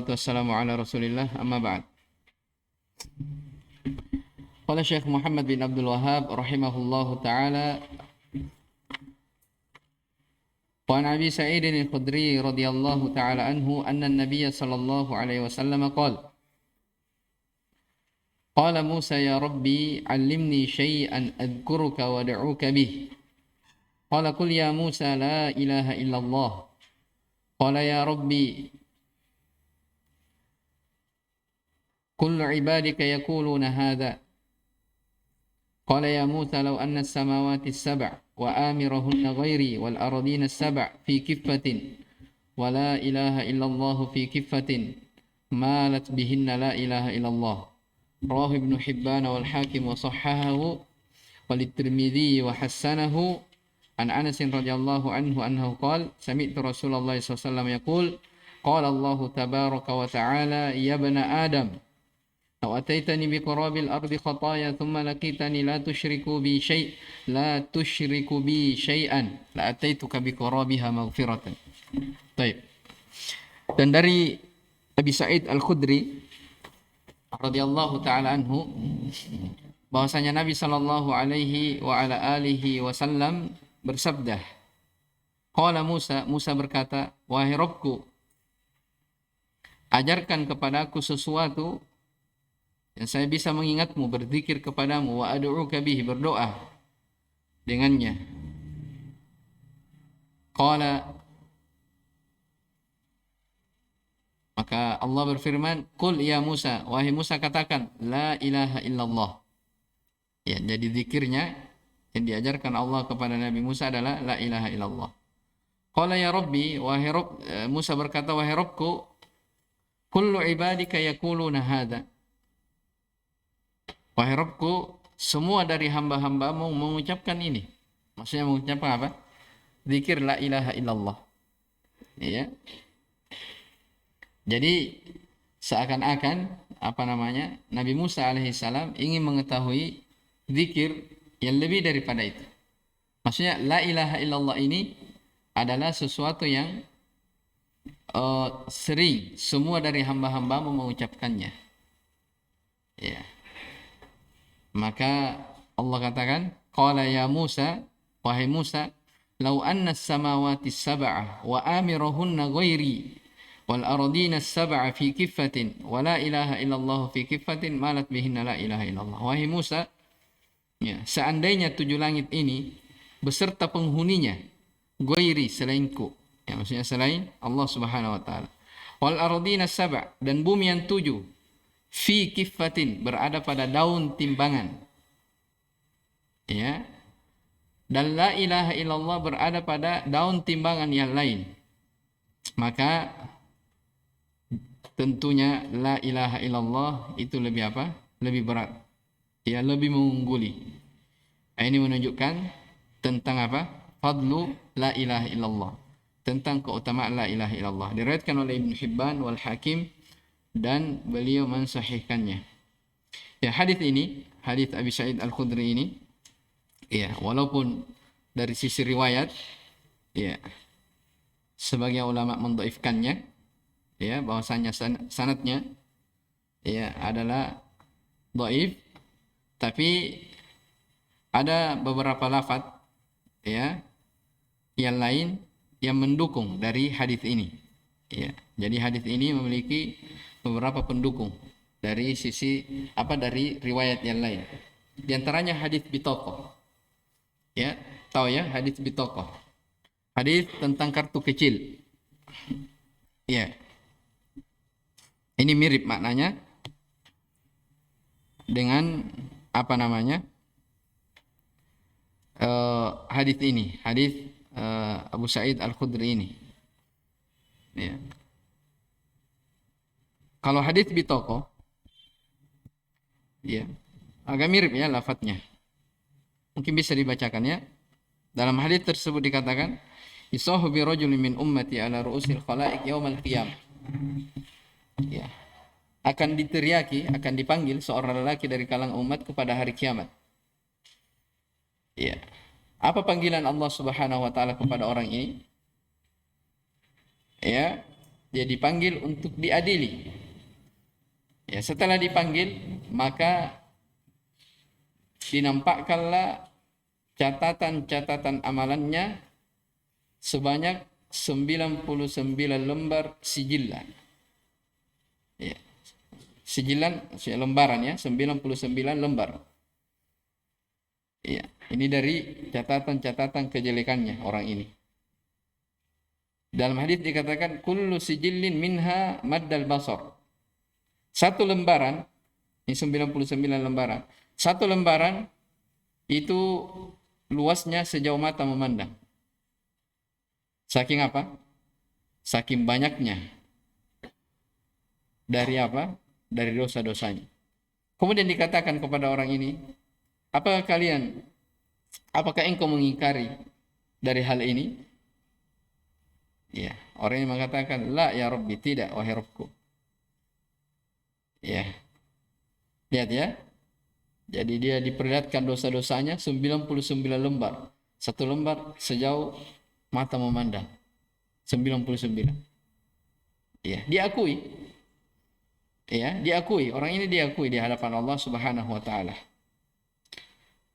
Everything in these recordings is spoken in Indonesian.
wassalatu wassalamu ala Rasulillah, amma ba'd. Qala Syekh Muhammad bin Abdul Wahhab rahimahullahu taala wa an Abi Sa'id al-Khudri radhiyallahu taala anhu anna an-nabiy sallallahu alaihi wasallam qala Musa ya Rabbi 'allimni syai'an adhkuruka wa ad'uka bih. Qala qul ya Musa la ilaha illallah. Qala ya Rabbi kullu ibadika yaquluna hadha. Qala ya Musa law anna as-samawati as-sab' wa amirahunna ghairi wal ardina as-sab' fi kiffatin wa la ilaha illallah fi kiffatin malat bihinna la ilaha illallah. Rawahu Ibnu Hibban wal Hakim wa sahhahahu wal Tirmidzi wa hassanahu an Anas radhiyallahu anhu annahu qala sami'tu Rasulullah sallallahu alaihi wasallam yaqul qala Allah tabaraka wa ta'ala ya bani Adam law ataitani bi qurabil ardi khataaya thumma laqitani la tusyriku bi syai'an la ataituka bi qurabiha maghfiratan. Baik. Dan dari Abi Sa'id Al-Khudri radhiyallahu taala anhu bahwasanya Nabi sallallahu alaihi wa ala alihi wasallam bersabda, qala Musa berkata, wahai Rabbku, ajarkan kepadaku sesuatu yang saya bisa mengingatmu, berzikir kepadamu, wa ad'uka bihi, berdoa dengannya. Qala, maka Allah berfirman, qul ya Musa, wahai Musa katakan, la ilaha illallah. Ya, jadi zikirnya yang diajarkan Allah kepada Nabi Musa adalah la ilaha illallah. Qala ya Rabbi, wahai Rabb, Musa berkata, wahai Rabbku, kullu ibadika yaquluna hadza. Wahai Rabbku, semua dari hamba-hambamu mengucapkan ini. Maksudnya mengucapkan apa? Zikir la ilaha illallah. Ya. Jadi seakan-akan Nabi Musa alaihissalam ingin mengetahui zikir yang lebih daripada itu. Maksudnya la ilaha illallah ini adalah sesuatu yang sering semua dari hamba-hambamu mengucapkannya. Ya. Maka Allah katakan, qala ya Musa, wahai Musa, law anna as-samawati as-sab'a wa amirahunna ghairi wal ardina as-sab'a fi kiffatin wa la ilaha illallah fi kiffatin malat bihinna la ilaha illallah. Wahai Musa, ya, seandainya 7 langit ini beserta penghuninya ghairi, selainku, ya, maksudnya selain Allah Subhanahu wa taala, wal ardina as-sab', dan bumi yang 7 fi kiffatin, berada pada daun timbangan, ya, dan la ilaha illallah berada pada daun timbangan yang lain, maka tentunya la ilaha illallah itu lebih apa? Lebih berat, ya, lebih mengungguli. Ini menunjukkan tentang apa? Fadlu la ilaha illallah, tentang keutamaan la ilaha illallah. Diriwayatkan oleh Ibnu Hibban wal Hakim dan beliau mensahihkannya. Ya, hadis ini, hadis Abi Sa'id Al-Khudri ini, ya, walaupun dari sisi riwayat, ya, sebagian ulama mendhaifkannya, ya, bahwasanya sanadnya, ya, adalah dhaif, tapi ada beberapa lafaz, ya, yang lain yang mendukung dari hadis ini. Ya, jadi hadis ini memiliki beberapa pendukung dari sisi dari riwayat yang lain. Di antaranya hadis bitaqah. Ya, tahu ya hadis bitaqah. Hadis tentang kartu kecil. Ya. Ini mirip maknanya dengan hadis ini, hadis Abu Sa'id Al-Khudri ini. Ya. Kalau hadis bitaqah, ya, agak mirip ya lafadznya. Mungkin bisa dibacakan ya. Dalam hadis tersebut dikatakan, "Isahu bi rajulin min ummati ala ru'usil khalaiq yaumal qiyamah." Ya. Akan diteriaki, akan dipanggil seorang lelaki dari kalangan umat kepada hari kiamat. Ya. Apa panggilan Allah Subhanahu wa taala kepada orang ini? Ya, dia dipanggil untuk diadili. Ya, setelah dipanggil, maka dinampakkanlah catatan-catatan amalannya sebanyak 99 lembar sijilan. Ya, sijilan, lembaran ya, 99 lembar. Ya, ini dari catatan-catatan kejelekannya orang ini. Dalam hadis dikatakan kullu sijillin minha maddal basar. Satu lembaran, ini 99 lembaran. Satu lembaran itu luasnya sejauh mata memandang. Saking apa? Saking banyaknya. Dari apa? Dari dosa-dosanya. Kemudian dikatakan kepada orang ini, apakah engkau mengingkari dari hal ini? Ya, orang ini mengatakan, la ya Rabbi, tidak wahai Rabbku. Ya. Lihat ya. Jadi dia diperlihatkan dosa-dosanya 99 lembar. Satu lembar sejauh mata memandang. 99. Ya, diakui. Ya, diakui. Orang ini diakui di hadapan Allah Subhanahu wa taala.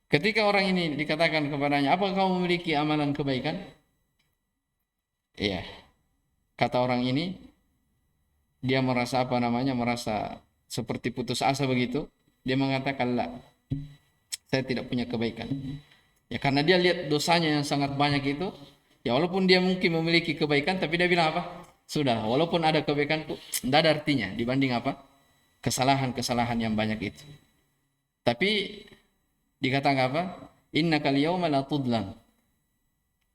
Ketika orang ini dikatakan kepadanya, "Apakah kamu memiliki amalan kebaikan?" Ya. Kata orang ini, dia merasa merasa seperti putus asa begitu. Dia mengatakan, "La, saya tidak punya kebaikan." Ya, karena dia lihat dosanya yang sangat banyak itu. Ya, walaupun dia mungkin memiliki kebaikan, tapi dia bilang apa? Sudah, walaupun ada kebaikanku, tidak ada artinya dibanding apa? Kesalahan-kesalahan yang banyak itu. Tapi dikatakan apa? Innakal yauma la tudlam.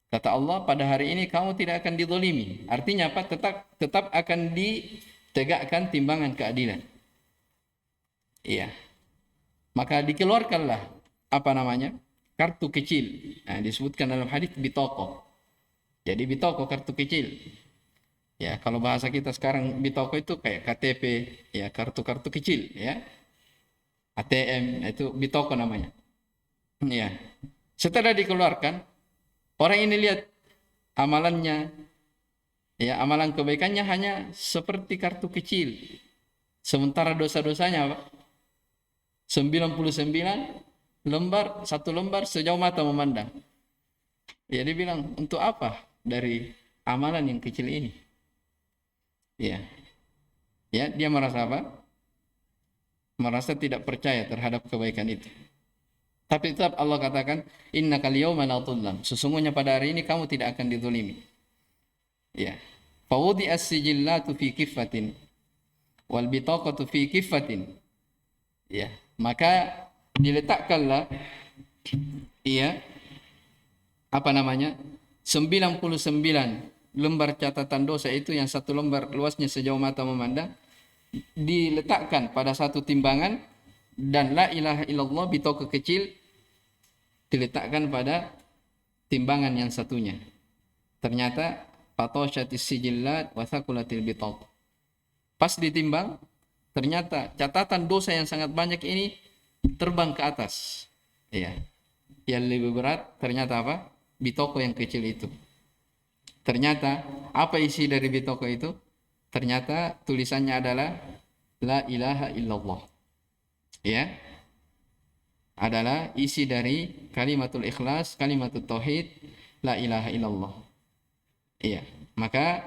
Kata Allah, pada hari ini kamu tidak akan dizalimi. Artinya apa? Tetap akan ditegakkan timbangan keadilan. Iya. Maka dikeluarkanlah kartu kecil. Nah, disebutkan dalam hadis bitoko. Jadi bitoko kartu kecil. Ya, kalau bahasa kita sekarang bitoko itu kayak KTP, ya kartu-kartu kecil, ya. ATM, itu bitoko namanya. Ya. Setelah dikeluarkan, orang ini lihat amalannya, ya amalan kebaikannya hanya seperti kartu kecil. Sementara dosa-dosanya apa? 99 lembar, satu lembar sejauh mata memandang. Ya, dia bilang, untuk apa dari amalan yang kecil ini? Ya. Ya, dia merasa apa? Merasa tidak percaya terhadap kebaikan itu. Tapi tetap Allah katakan, innakal yauma la tudlam. Sesungguhnya pada hari ini kamu tidak akan dizalimi. Ya. Fawudi as-sijillatu fi kiffatin wal bitaqatu fi kiffatin. Ya. Maka diletakkanlah 99 lembar catatan dosa itu, yang satu lembar luasnya sejauh mata memandang, diletakkan pada satu timbangan, dan la ilaha illallah bitoko kecil diletakkan pada timbangan yang satunya. Ternyata fatoshatis sijillat wa thaqulatil bitaq. Pas ditimbang, ternyata catatan dosa yang sangat banyak ini terbang ke atas. Iya. Yang lebih berat ternyata apa? Bitoko yang kecil itu. Ternyata apa isi dari bitoko itu? Ternyata tulisannya adalah la ilaha illallah. Ya. Adalah isi dari kalimatul ikhlas, kalimatul tauhid, la ilaha illallah. Iya. Maka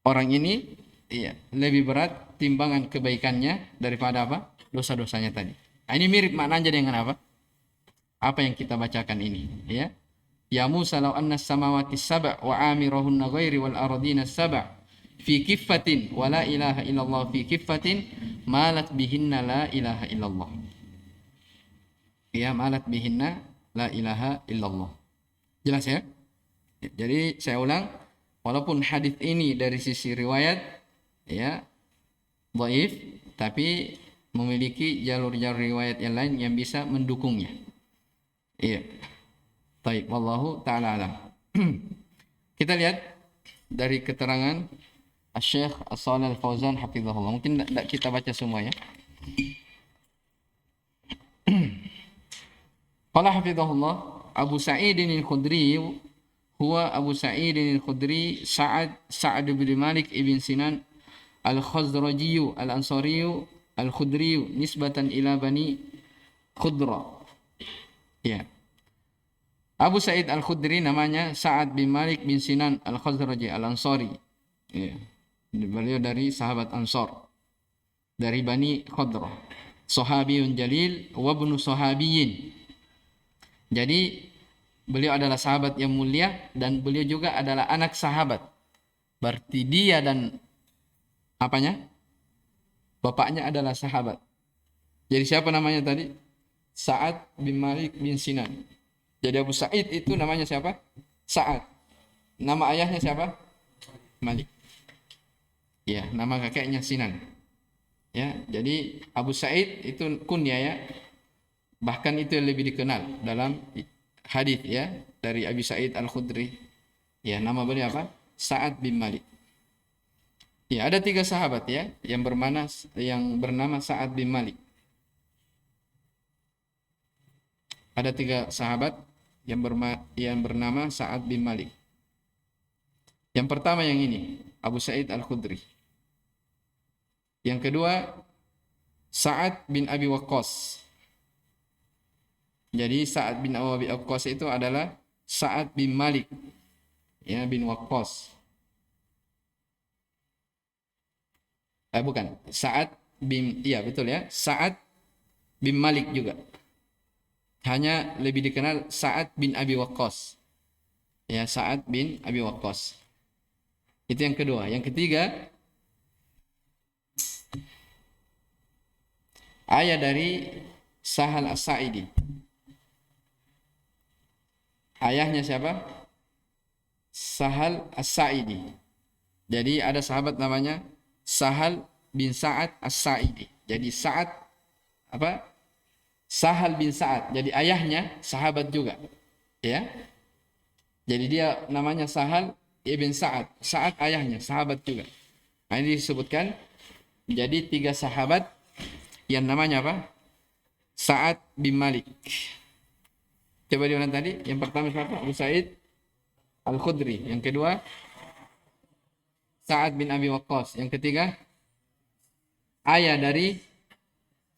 orang ini lebih berat timbangan kebaikannya daripada apa? Dosa-dosanya tadi. Nah, ini mirip maknanya dengan apa? Apa yang kita bacakan ini, ya. Ya Musa law anna samawati sab' wa amirahunna ghairi wal ardina sab' fi kiffatin wa la ilaha illallah fi kiffatin malat bihinna la ilaha illallah. Ya, malat bihinna la ilaha illallah. Jelas ya? Jadi saya ulang, walaupun hadis ini dari sisi riwayat ya dhaif, tapi memiliki jalur-jalur riwayat yang lain yang bisa mendukungnya. Iya. Baik, wallahu taala alam. Kita lihat dari keterangan Syekh As-Shalih Al-Fauzan hafizahullah. Mungkin tidak kita baca semua ya. Qala hafizahullah, Abu Sa'id al-Khudri huwa Abu Sa'id al-Khudri Sa'ad bin Malik ibn Sinan al-Khazraji al-Ansari al-Khudri nisbatan ila Bani Khudra. Ya. Abu Sa'id al-Khudri namanya Sa'ad bin Malik bin Sinan al-Khazraji al-Ansari. Ya. Beliau dari sahabat Ansar. Dari Bani Khudra. Sahabiyun jalil wa ibnu sahabiyin. Jadi beliau adalah sahabat yang mulia dan beliau juga adalah anak sahabat. Berarti dia dan apanya? Bapaknya adalah sahabat. Jadi siapa namanya tadi? Sa'ad bin Malik bin Sinan. Jadi Abu Sa'id itu namanya siapa? Sa'ad. Nama ayahnya siapa? Malik. Ya, nama kakeknya Sinan. Ya, jadi Abu Sa'id itu kunyah ya. Bahkan itu yang lebih dikenal dalam hadis ya dari Abi Sa'id Al-Khudri. Ya, nama beliau apa? Sa'ad bin Malik. Ya, ada 3 sahabat ya yang bernama Sa'ad bin Malik. Ada 3 sahabat yang bernama Sa'ad bin Malik. Yang pertama yang ini, Abu Sa'id Al-Khudri. Yang kedua, Sa'ad bin Abi Waqqas. Jadi Sa'ad bin Abi Waqqas itu adalah Sa'ad bin Malik ya bin Waqqas. Bukan, Sa'ad bin, iya betul ya, Sa'ad bin Malik juga. Hanya lebih dikenal Sa'ad bin Abi Waqqas. Ya, Sa'ad bin Abi Waqqas. Itu yang kedua. Yang ketiga, ayah dari Sahal As-Sa'idi. Ayahnya siapa? Sahal As-Sa'idi. Jadi ada sahabat namanya Sahal bin Sa'ad As-Sa'idi. Jadi Sa'ad apa? Sahal bin Sa'ad. Jadi ayahnya sahabat juga. Ya. Jadi dia namanya Sahal ibn Sa'ad. Sa'ad ayahnya sahabat juga. Nah, ini disebutkan jadi 3 sahabat yang namanya apa? Sa'ad bin Malik. Coba diulang tadi. Yang pertama siapa? Abu Sa'id Al-Khudri. Yang kedua Sa'ad bin Abi Waqqas. Yang ketiga ayah dari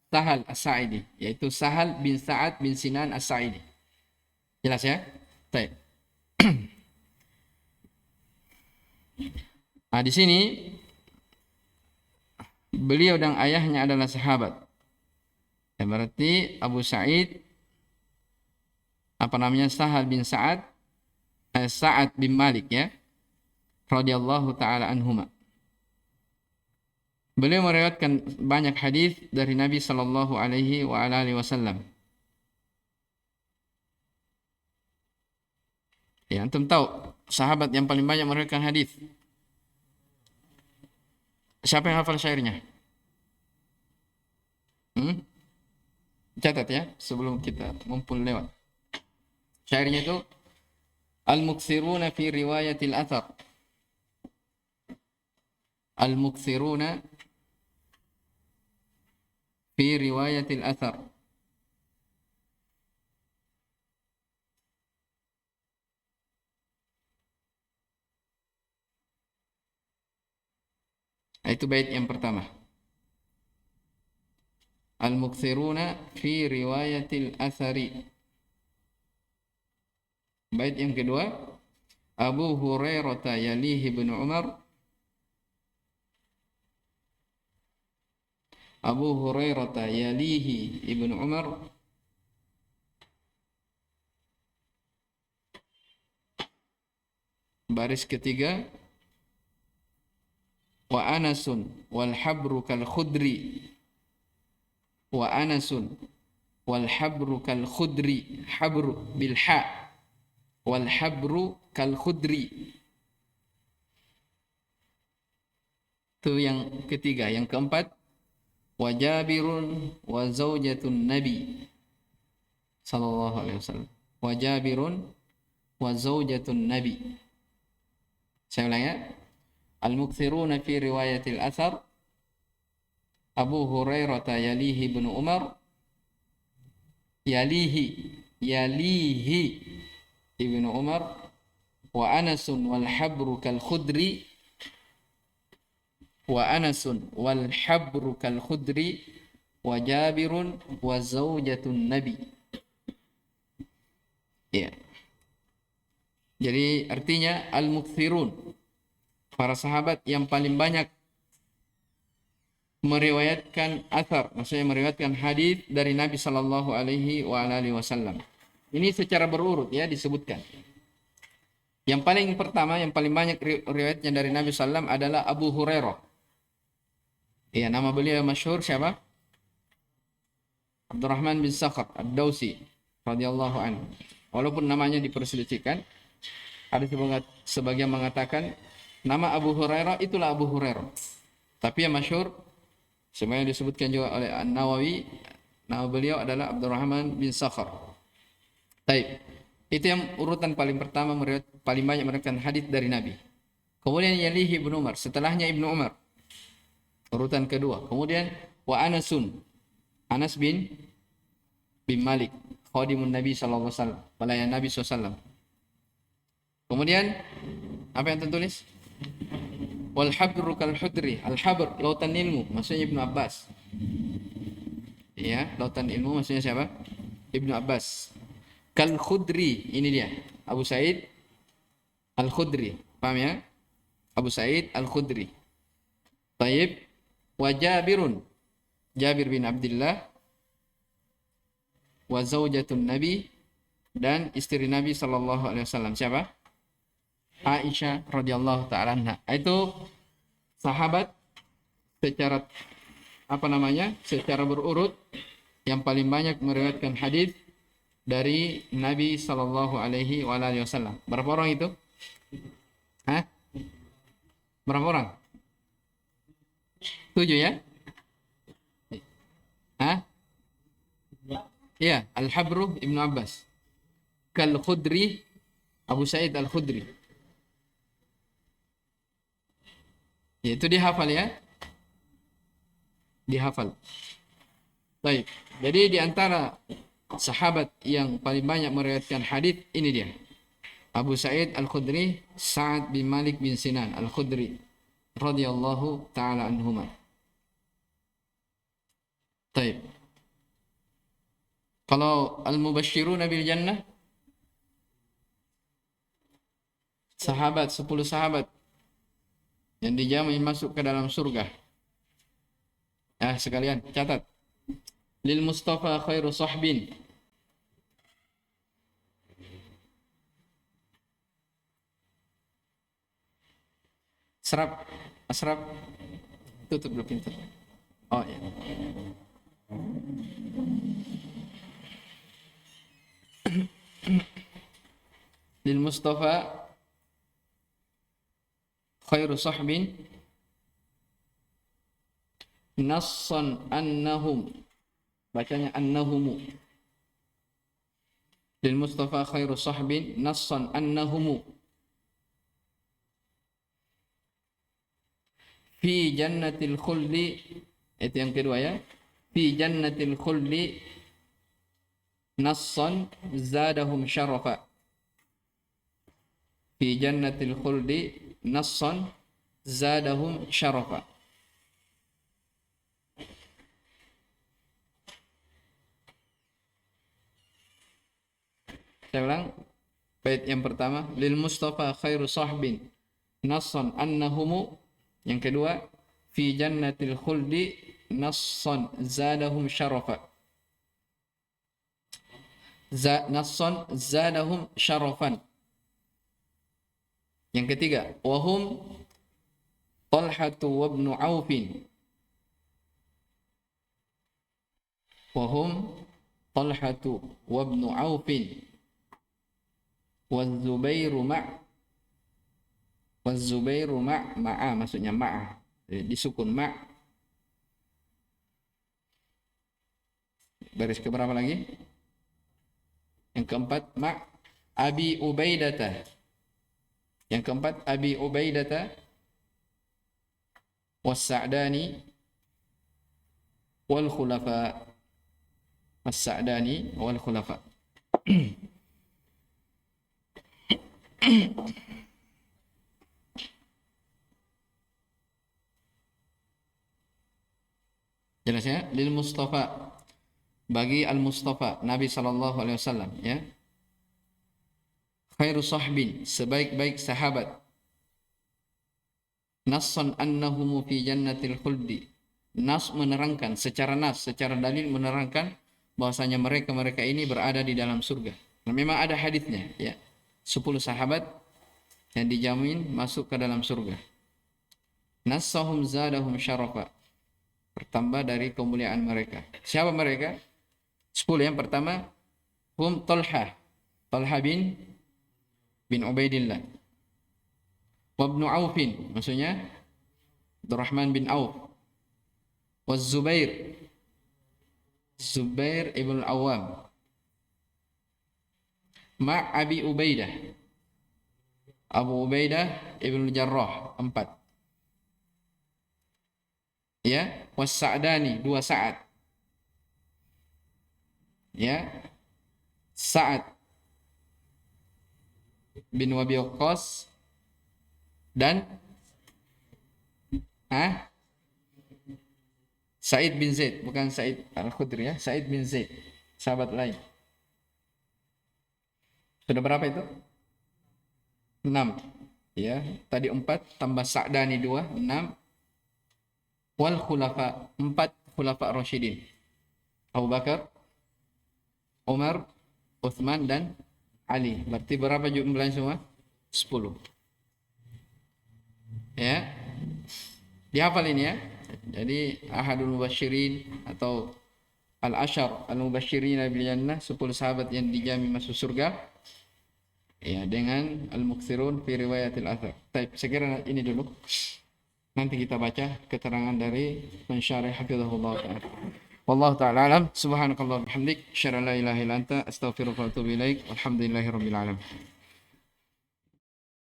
Sahal As-Sa'idi, yaitu Sahal bin Sa'ad bin Sinan As-Sa'idi. Jelas ya? Baik. Nah, di sini beliau dan ayahnya adalah sahabat. Ya, berarti Abu Sa'id Sahal bin Sa'ad Sa'ad bin Malik ya. Radhiyallahu taala anhuma. Beliau meriwayatkan banyak hadis dari Nabi sallallahu alaihi wasallam. Ya, antum tahu sahabat yang paling banyak meriwayatkan hadis. Siapa yang hafal syairnya? Catat ya sebelum kita mumpul lewat. Syairnya itu al-muktsiruna fi riwayatil athar. Al-muktsiruna fi riwayatil athar. Itu bait yang pertama. Al-muktsiruna fi riwayatil athari. Bait yang kedua, Abu Hurairah yalihi bin Umar. Abu Hurairah yalihi ibnu Umar. Baris ketiga, wa Anasun wal habru kal khudri. Wa Anasun wal habru kal khudri. Habru bil ha. Wal habru kal khudri. Itu yang ketiga. Yang keempat, wa Jabirun wa zaujatun Nabi sallallahu alaihi wasallam. Wa Jabirun wa zaujatun Nabi. Saya ulang ya. Al-muktsiruna fi riwayatil athar Abu Hurairah yalihi ibnu Umar. Yalihi ibnu Umar wa Anasun wal habru kal khudri wa Anasun wal habru kal khudri wa Jabirun wa zaujatun Nabi. Ya. Jadi artinya al-mukthirun, para sahabat yang paling banyak meriwayatkan athar, maksudnya meriwayatkan hadis dari Nabi sallallahu alaihi wasallam. Ini secara berurut ya disebutkan. Yang paling pertama, yang paling banyak riwayatnya dari Nabi sallam adalah Abu Hurairah. Ya, nama beliau masyhur siapa? Abdurrahman bin Sakhr Ad-Dausi radhiyallahu anhu. Walaupun namanya diperselisihkan, ada sebagian mengatakan nama Abu Hurairah itulah Abu Hurairah. Tapi yang masyhur sebenarnya disebutkan juga oleh An-Nawawi, nama beliau adalah Abdurrahman bin Sakhr. Baik. Itu yang urutan paling pertama paling banyak meriwayatkan hadis dari Nabi. Kemudian yalihi Ibnu Umar, setelahnya Ibnu Umar. Urutan kedua. Kemudian wa Anasun, Anas bin Malik, khadimun Nabi sallallahu alaihi wasallam, pelayan Nabi sallallahu alaihi wasallam. Kemudian apa yang tertulis? Wal habru kal hudri, al habr lautan ilmu, maksudnya Ibnu Abbas. Ya, lautan ilmu maksudnya siapa? Ibnu Abbas. Kal khudri, ini dia, Abu Sa'id Al-Khudri. Paham ya? Abu Sa'id Al-Khudri. Taib wa Jabirun, Jabir bin Abdullah, wa zaujatun Nabi, dan istri Nabi sallallahu alaihi wasallam siapa? Aisyah radhiyallahu taala anha. Itu sahabat secara secara berurut yang paling banyak meriwayatkan hadis dari Nabi sallallahu alaihi wasallam. Berapa orang itu? Hah? Berapa orang? 7 ya? Hah? Ya, Al-Habru Ibnu Abbas. Kal Khudri, Abu Sa'id Al-Khudri. Ya, itu dihafal ya. Dihafal. Baik. Jadi di antara sahabat yang paling banyak meriwayatkan hadis ini dia. Abu Sa'id Al-Khudri, Sa'ad bin Malik bin Sinan Al-Khudri radhiyallahu taala anhuma. Baik. Kalau al-mubashshiruna bil jannah, sahabat 10 sahabat yang dijamin masuk ke dalam surga. Sekalian catat. Lil Mustafa khairu sahbin. Asraf, tutup dulu pintu. Oh ya. Lil Mustafa khairu sahbin nassan annahum, bacanya annahumu. Lil Mustafa khairu sahbin nassan annahumu fi jannatil khuldi. Itu yang kedua ya. Fi jannatil khuldi nassan zadahum syarafa. Fi jannatil khuldi nassan zadahum syarafa. Saya ulang. Bait yang pertama, lil Mustafa khairu sahbin nassan annahumu. Yang kedua, fi jannatil khuldi nassan zadahum syarafa. Nassan zadahum syarafan. Yang ketiga, wahum Talhatu wa ibnu Aufin. Wahum Talhatu wa ibnu Aufin wa Zubairu ma'a, maksudnya ma'a, disukun ma'. Baris keberapa lagi? Yang keempat ma' Abi Ubaidata. Yang keempat Abi Ubaidata was-Sa'dani wal khulafa. As-Sa'dani wal khulafa. Jelas ya? Lil Mustafa, bagi Al Mustafa Nabi sallallahu alaihi wasallam ya. Khairu sahbin, sebaik-baik sahabat. Nassan annahum fi jannatil khuldi. Nas menerangkan secara dalil menerangkan bahwasanya mereka ini berada di dalam surga. Nah, memang ada hadisnya ya. 10 sahabat yang dijamin masuk ke dalam surga. Nassahum zadahum syarafa. Bertambah dari kemuliaan mereka. Siapa mereka? 10 yang pertama, hum Talha. Talha bin Ubaidillah. Wabnu Aufin, maksudnya Abdurrahman bin Auf. Was Zubair ibn Awam. Ma Abi Ubaidah, Abu Ubaidah ibn Jarrah, 4. Ya, was Sa'dani, 2 Sa'ad. Ya, Sa'ad bin Wabi Waqqas dan Sa'id bin Zaid, bukan Sa'id Al-Khudri ya, Sa'id bin Zaid, sahabat lain. Sudah berapa itu? 6. Ya, tadi 4 tambah Sa'dani 2, 6. Wal khulafa, 4 khulafa Rasyidin. Abu Bakar, Umar, Uthman dan Ali. Berarti berapa jumlahnya semua? 10. Ya. Dihafal ini ya. Jadi ahadul mubasyirin atau al-asyar al-mubasyirin bil jannah, 10 sahabat yang dijamin masuk surga. Ya, dengan al-muktsirun fi riwayatil athar. Baik, saya kira ini dulu. Nanti kita baca keterangan dari pensyarih hafizahullah ta'ala. Wallahu ta'ala alam. Subhanakallah bihamdik, asyhadu an la ilaha illa anta, astaghfiruka wa atubu ilaik. Walhamdulillahirabbil alamin.